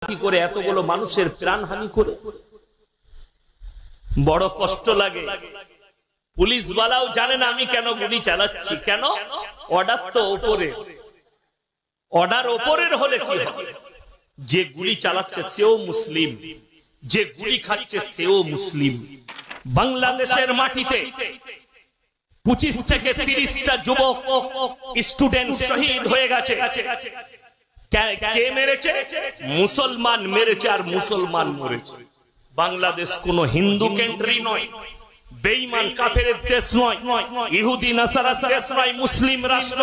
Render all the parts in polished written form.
কি করে এতগুলো মানুষের প্রাণহানি করে? বড় কষ্ট লাগে। পুলিশওয়ালাও জানে না আমি কেন গুলি চালাচ্ছি। কেন? অর্ডার তো ওপরে, অর্ডার ওপরের হলে কি হবে? যে গুলি চালাচ্ছে সেও মুসলিম, যে গুলি খাচ্ছে সেও মুসলিম। বাংলাদেশের মাটিতে 25 থেকে 30টা যুবক স্টুডেন্ট শহীদ হয়ে গেছে। কে মেরেছে? মুসলমান মেরেছে, আর মুসলমান মরেছে। বাংলাদেশ কোন হিন্দু কান্ট্রি নয়, বেঈমান কাফেরের দেশ নয়, ইহুদি নাসারার দেশ নয়, মুসলিম রাষ্ট্র।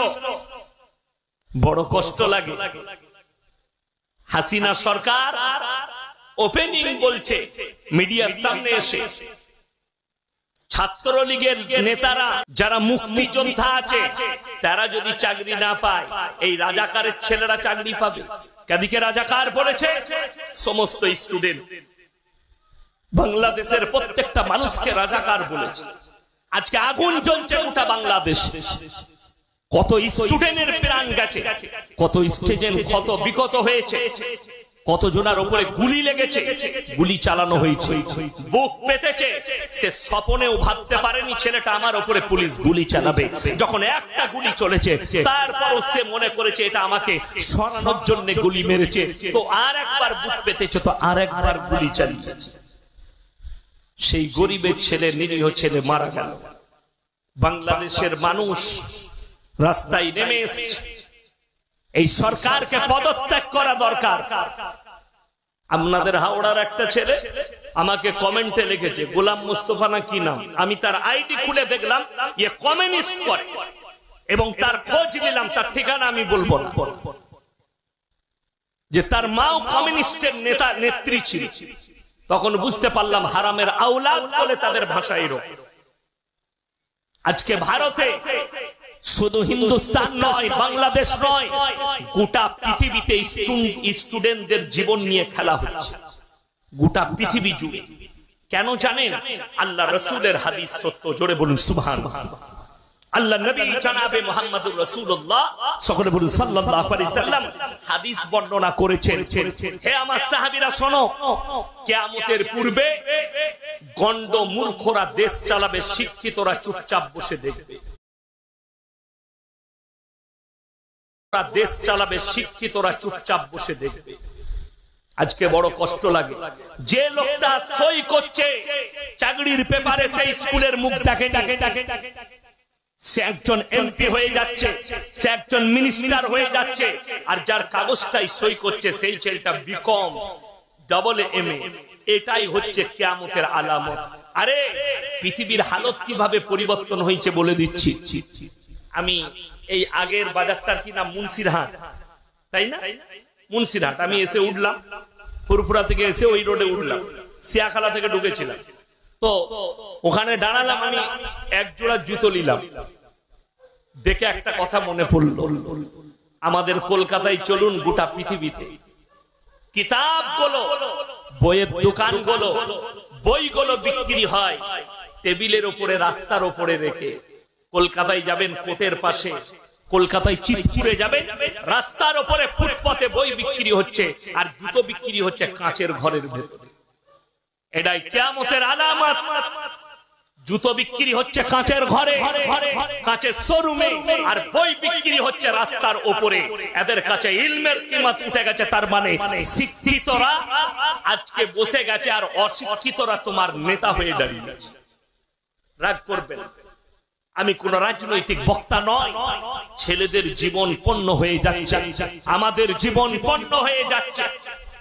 বড় কষ্ট লাগে। হাসিনা সরকার ওপেনিং বলছে মিডিয়ার সামনে এসে, ছাত্রলীগের নেতারা যারা মুক্তিযোদ্ধা আছে তারা যদি চাকরি না পায়, এই রাজাকারের ছেলেরা চাকরি পাবে। কাদিকে রাজাকার বলেছে? সমস্ত স্টুডেন্ট, বাংলাদেশের প্রত্যেকটা মানুষকে রাজাকার বলেছে। আজকে আগুন জ্বলছে গোটা বাংলাদেশ। কত স্টুডেন্টের প্রাণ গেছে, কত স্টুডেন্ট কত বিগত হয়েছে, কত জনের উপরে গুলি লেগেছে, গুলি চালানো হয়েছে, বুক পেতেছে। সে স্বপ্নেও ভাবতে পারেনি ছেলেটা আমার উপরে পুলিশ গুলি চালাবে। যখন একটা গুলি চলেছে তারপরও সে মনে করেছে এটা আমাকে সরানোর জন্য গুলি মেরেছে, তো আর একবার বুক পেতেছে, তো আর একবার গুলি চালিয়েছে। সেই গরিবের ছেলে, নিরীহ ছেলে মারা গেল। বাংলাদেশের মানুষ রাস্তায় নেমে এসেছে। এই সরকারকে পদত্যাগ করা দরকার। আপনাদের হাওড়ার একটা ছেলে আমাকে কমেন্টে লিখেছে, গোলাম মুস্তফা না কি নাম, আমি তার আইডি খুলে দেখলাম এ কমিউনিস্ট করে, এবং তার খোঁজ নিলাম, তার ঠিকানা আমি বলবো না, যে তার মাও কমিউনিস্টের নেতা নেত্রী ছিল। তখন বুঝতে পারলাম হারামের আওলাদ বলে তাদের ভাষা এরকম। আজকে ভারতে শুধু হিন্দুস্তান নয়, বাংলাদেশ নয়, গোটা পৃথিবীতে স্টুডেন্টদের জীবন নিয়ে খেলা হচ্ছে, গোটা পৃথিবী জুড়ে। কেন জানেন? আল্লাহ রাসূলের হাদিস সত্য। জোরে বলুন সুবহানাল্লাহ। আল্লাহ নবী জনাবে মুহাম্মদুর রাসূলুল্লাহ সকলে বলুন সাল্লাল্লাহু আলাইহি সাল্লাম হাদিস বর্ণনা করেছেন। হে আমার সাহাবীরা শোনো, কিয়ামতের পূর্বে গন্ড মূর্খরা দেশ চালাবে, শিক্ষিতরা চুপচাপ বসে দেখবে। দেশ চালাবে, শিক্ষিতরা চুপচাপ বসে দেখবে। আজকে বড় কষ্ট লাগে। যে লোকটা সই করছে চাকরির পেপারে, সেই স্কুলের মুখ দেখে, সে একজন এমপি হয়ে যাচ্ছে, সে একজন মিনিস্টার হয়ে যাচ্ছে, আর যার কাগজটাই সই করছে সেই ছেলেটা বিকম AA এটাই হচ্ছে কিয়ামতের আলামত। আরে পৃথিবীর হালত কিভাবে পরিবর্তন হয়েছে বলে দিচ্ছি। আমি এই আগের বাজারটার কি নাম, মুন্সিরহাট, তাই না? মুন্সিরহাট আমি এসে উঠলাম, ফুরফুরা থেকে এসে ওই রোডে উঠলাম, সিয়াখালা থেকে ঢুকেছিলাম। তো ওখানে দাঁড়ালাম, আমি এক জোড়া জুতো নিলাম। দেখে একটা কথা মনে পড়ল, আমাদের কলকাতায় চলুন, গোটা পৃথিবীতে কিতাবগুলো, বইয়ের দোকানগুলো, বইগুলো বিক্রি হয় টেবিলের উপরে, রাস্তার উপরে রেখে। কলকাতায় যাবেন কোর্টের পাশে, কলকাতায় চিতপুরে যাবেন, রাস্তার উপরে ফুটপাতে বই বিক্রি হচ্ছে, আর জুতো বিক্রি হচ্ছে কাঁচের ঘরের ভেতরে। এটাই কিয়ামতের আলামত। জুতো বিক্রি হচ্ছে কাঁচের ঘরে, কাঁচের শোরুমে, আর বই বিক্রি হচ্ছে রাস্তার উপরে। এদের কাছে ইলমের কিমত উঠে গেছে। তার মানে শিক্ষিতরা আজকে বসে গেছে, আর অশিক্ষিতরা তোমার নেতা হয়ে দাঁড়িয়ে গেছে। রাগ করবেন, আমি কোন রাজনৈতিক বক্তা নয়। ছেলেদের জীবন পণ্য হয়ে যাচ্ছে, আমাদের জীবন পণ্য হয়ে যাচ্ছে,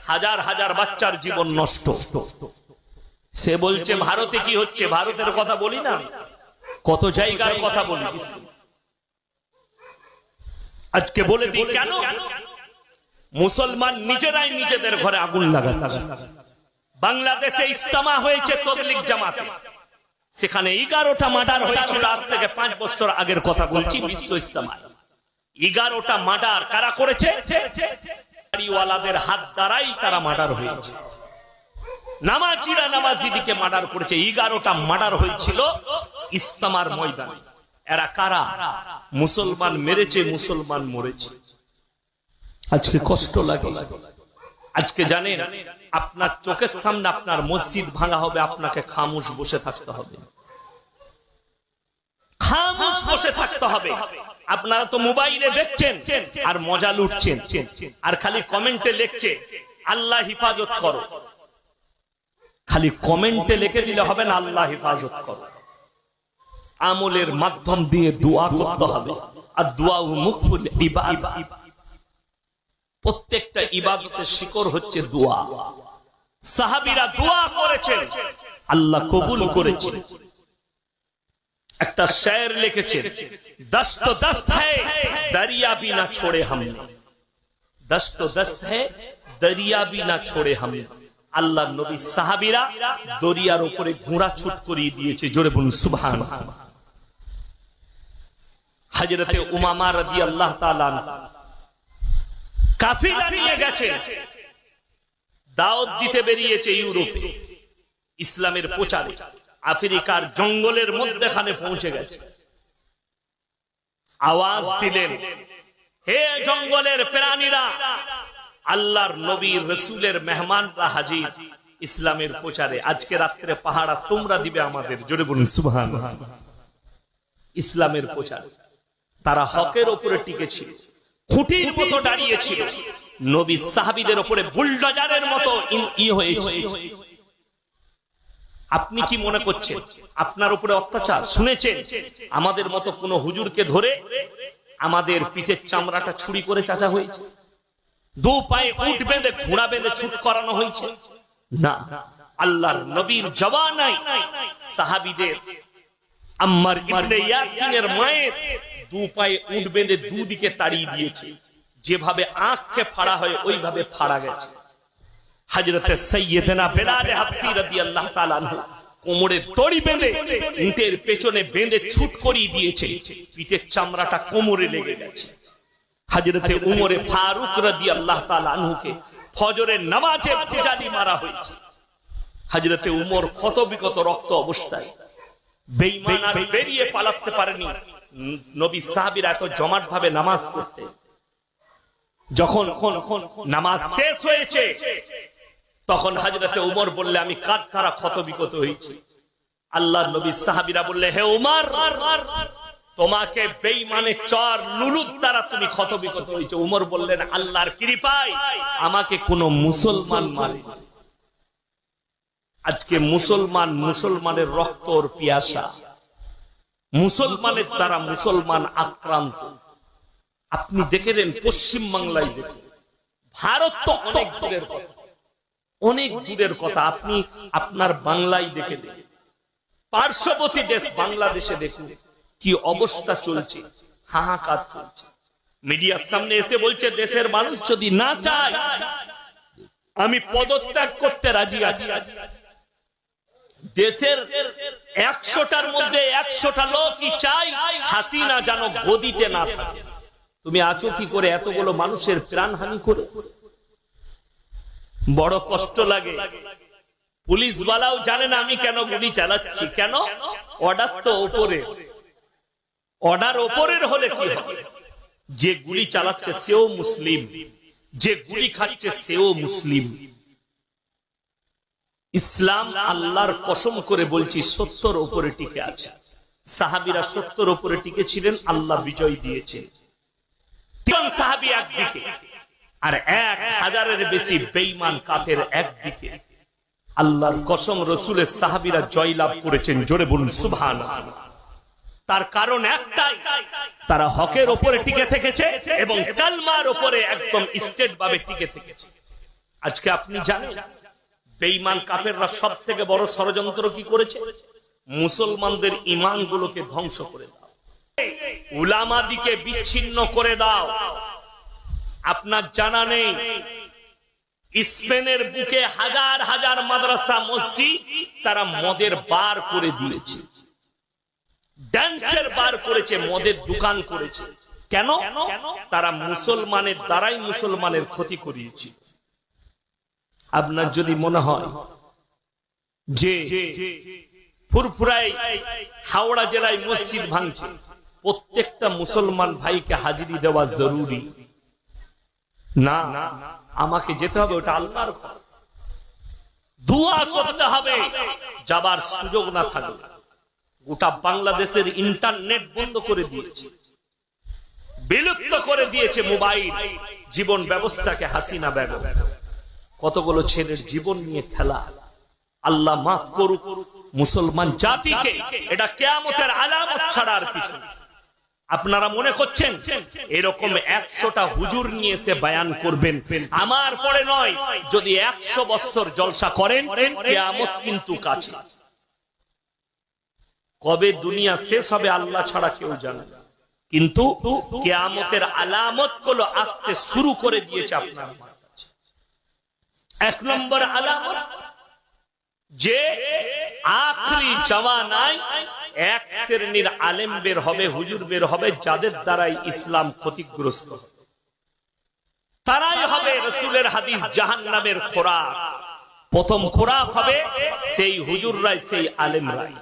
হাজার হাজার বাচ্চার জীবন নষ্ট। সে বলছে ভারতে কি হচ্ছে, ভারতের কথা বলি না, কত জায়গার কথা বলি। আজকে বলে দিই কেন মুসলমান নিজেরাই নিজেদের ঘরে আগুন লাগাচ্ছে। বাংলাদেশে ইজতেমা হয়েছে তাবলীগ জামাতে, সেখানে 11টা মার্ডার হয়েছিল। আজ থেকে 5 বছর আগের কথা বলছি, বিশ্ব ইজতেমা। 11টা মার্ডার কারা করেছে? বাড়িওয়ালাদের হাত দ্বারাই তারা মার্ডার হয়েছে। নামাজিরা নামাজিদিকে মার্ডার করেছে। 11টা মার্ডার হয়েছিল ইজতেমার ময়দানে। এরা কারা? মুসলমান মেরেছে, মুসলমান মরেছে। আজকে কষ্ট লাগে। আজকে জানেন আপনার চোখের সামনে আপনার মসজিদ ভাঙা হবে, আপনাকে খামোশ বসে থাকতে হবে, খামোশ বসে থাকতে হবে। আপনারা তো মোবাইলে দেখছেন আর মজা লুটছেন, আর খালি কমেন্টে লিখছে আল্লাহ হিফাজত করো। খালি কমেন্টে লিখে দিলে হবে না আল্লাহ হিফাজত করো, আমলের মাধ্যম দিয়ে দোয়া করতে হবে। আর দোয়া মুখফুল ইবাদত, প্রত্যেকটা ইবাদতের শিকড় হচ্ছে দোয়া। সাহাবীরা দোয়া করেছেন, আল্লাহ কবুল করেছেন। একটা শায়ের লিখেছেন, দস্ত তো দস্ত হ্যায় দরিয়া भी ना छोड़े हमने, दस्त तो दस्त है दरिया भी ना छोड़े हमने। আল্লাহ নবী সাহাবীরা দরিয়ার উপরে ঘোড়া ছুট করিয়ে দিয়েছে, জোরে বলুন সুবহানাল্লাহ। হযরতে উমামা রাদিয়াল্লাহু তাআলা কাফিলা নিয়ে গেছেন, দাওয়াত দিতে বেরিয়েছে ইউরোপে, ইসলামের প্রচারে। আফ্রিকার জঙ্গলের মধ্যখানে পৌঁছে গেছে, আওয়াজ দিলেন, হে জঙ্গলের প্রাণীরা, আল্লাহর নবীর রাসূলের মেহমানরা হাজির ইসলামের প্রচারে। আজকে রাত্রে পাহারা তোমরা দিবে আমাদের, জোরে বলুন সুবহানাল্লাহ। ইসলামের প্রচারে তারা হকের উপরে টিকে ছিল, খুঁটির মতো দাঁড়িয়ে ছিল। নবী সাহাবীদের উপরে বুলডোজারের মতো হয়েছে। আপনি কি মনে করছেন আপনার উপরে অত্যাচার শুনেছেন? আমাদের মতো কোন হুজুরকে ধরে আমাদের পিঠের চামড়াটা ছুরি করে চাচা হয়েছে? দু পায়ে উট বেঁধে ঘোড়া বেঁধে ছুট করানো হয়েছে? না, আল্লাহর নবীর জওয়ানায় সাহাবীদের আম্মার ইবনে ইয়াসিনের মায়ের দু পায়ে উট বেঁধে দুদিকে তাড়িয়ে দিয়েছে। যেভাবে আঁখকে ফাড়া হয় ওইভাবে ফাড়া গেছে। হযরতে সাইয়্যিদনা বেলাল হাবশী রাদিয়াল্লাহু তাআলা আনহু কোমরে দড়ি বেঁধে উটের পেছনে বেঁধে ছুট করিয়ে দিয়েছে, পিঠের চামড়াটা কোমরে লেগে গেছে। হযরতে উমরে ফারুক রাদিয়াল্লাহু তাআলা আনহুকে ফজরের নামাজে ফুজালি মারা হয়েছে। হযরতে উমর ক্ষত বিক্ষত রক্ত অবস্থায়, বেঈমান আর বেরিয়ে পালাতে পারেনি। নবী সাহাবীরা এত জমাট ভাবে নামাজ পড়তেন। যখন নামাজ শেষ হয়েছে তখন হযরতে উমর বললে, আমি কার দ্বারা ক্ষত বিক্ষত হয়েছি? আল্লাহর নবী সাহাবীরা বললে, হে উমর, তোমাকে বেঈমানের চর লুলুর দ্বারা তুমি ক্ষত বিক্ষত হয়েছে। উমর বললেন, আল্লাহর কৃপায় আমাকে কোন মুসলমান মারে। আজকে মুসলমানের রক্তর পিয়াসা, মুসলমানের দ্বারা মুসলমান আক্রান্ত। আপনি দেখেন পশ্চিম বাংলায় দেখুন, ভারত তো অনেক দূরের কথা, অনেক দূরের কথা। আপনি আপনার বাংলায় দেখে দেখুন, পার্শ্ববর্তী দেশ বাংলাদেশে দেখুন কি অবস্থা চলছে, হাহাকার চলছে। মিডিয়ার সামনে এসে বলছে, দেশের মানুষ যদি না চায় আমি পদত্যাগ করতে রাজি আছি। দেশের 100টার মধ্যে 100টা লোকই চাই হাসিনা যেন গদিতে না থাকে। তুমি আছো কি করে এতগুলো মানুষের প্রাণহানি করে? বড় কষ্ট লাগে। পুলিশওয়ালাও জানে না আমি কেন গুলি চালাচ্ছি। কেন? অর্ডার তো ওপরে, অর্ডার ওপরের হলে কি হবে? যে গুলি চালাচ্ছে সেও মুসলিম, যে গুলি খাচ্ছে সেও মুসলিম। ইসলাম আল্লাহর কসম করে বলছি 70 উপরে টিকে আছে। সাহাবীরা 70 উপরে টিকে ছিলেন, আল্লাহ বিজয় দিয়েছেন। 3 সাহাবী একদিকে আর 1000-এর বেশি বেঈমান কাফের একদিকে। আল্লাহর কসম, রাসূলের সাহাবীরা জয়লাভ করেছেন, জোরে বলুন সুবহানাল্লাহ। তার কারণ একটাই, তারা হকের উপরে টিকে থেকেছে এবং কালমার উপরে একদম স্টেট ভাবে টিকে থেকেছে। আজকে আপনি জানেন বেঈমান কাফেররা সবথেকে বড় ষড়যন্ত্র কি করেছে? মুসলমানদের ঈমানগুলোকে ধ্বংস করে দাও, উলামাদিকে বিচ্ছিন্ন করে দাও। আপনার জানা নেই স্পেনের বুকে হাজার হাজার মাদ্রাসা মসজিদ তারা মদের বার করে দিয়েছে, ড্যান্সের বার করেছে, মদের দোকান করেছে। কেন? তারা মুসলমানের দ্বারাই মুসলমানের ক্ষতি করিয়েছে। আপনার যদি মনে হয় যে ফুরফুরায় হাওড়া জেলায় মসজিদ ভাঙছে, প্রত্যেকটা মুসলমান ভাইকে হাজিরি দেওয়া জরুরি না। আমাকে যেতে হবে, ওটা আল্লাহর ঘর। দোয়া করতে হবে যাবার সুযোগ না থাকবে। গোটা বাংলাদেশের ইন্টারনেট বন্ধ করে দিয়েছে, বিলুপ্ত করে দিয়েছে মোবাইল। জীবন ব্যবস্থাকে হাসিনা বেগম কতগুলো ছেলের জীবন নিয়ে খেলা। আল্লাহ মাফ করুক মুসলমান জাতিকে। এটা কিয়ামতের আলামত ছাড়া আর কিছু। আপনারা মনে করছেন এরকম 100টা হুজুর নিয়ে এসে বয়ান করবেন, আমার পরে নয়, যদি 100 বছর জলসা করেন কিয়ামত কিন্তু কাছে। কবে দুনিয়া শেষ হবে আল্লাহ ছাড়া কেউ জানে না, কিন্তু কিয়ামতের আলামত গুলো আসতে শুরু করে দিয়েছে আপনার কাছে। 1 নম্বর আলামত, যে আখরি জামানায় এক শ্রেণীর আলেম বের হবে, হুজুর বের হবে, যাদের দ্বারাই ইসলাম ক্ষতিগ্রস্ত হবে। তারাই হবে রাসূলের হাদিস জাহান্নামের খোরাক। প্রথম খোরাক হবে সেই হুজুররাই, সেই আলেমরাই।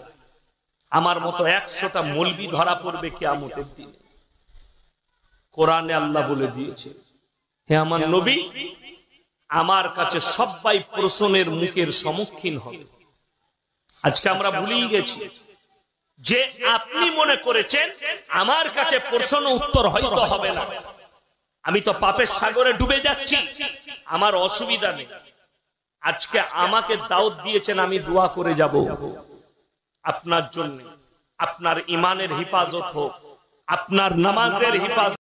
আমার মতো 100টা মৌলবি ধরা পড়বে কিয়ামতের দিনে। কোরআনে আল্লাহ বলে দিয়েছে, হে আমার নবী, আমার কাছে সবাই প্রশ্নের মুখের সম্মুখীন হবে। আজকে আমরা ভুলেই গেছি যে আপনি মনে করেছেন আমার কাছে প্রশ্ন উত্তর হয়তো হবে না, আমি তো পাপের সাগরে ডুবে যাচ্ছি, আমার অসুবিধা নেই। আজকে আমাকে দাওয়াত দিয়েছেন, আমি দোয়া করে যাব আপনার জন্য, আপনার ইমানের হিফাজত হোক, আপনার নামাজের হিফাজত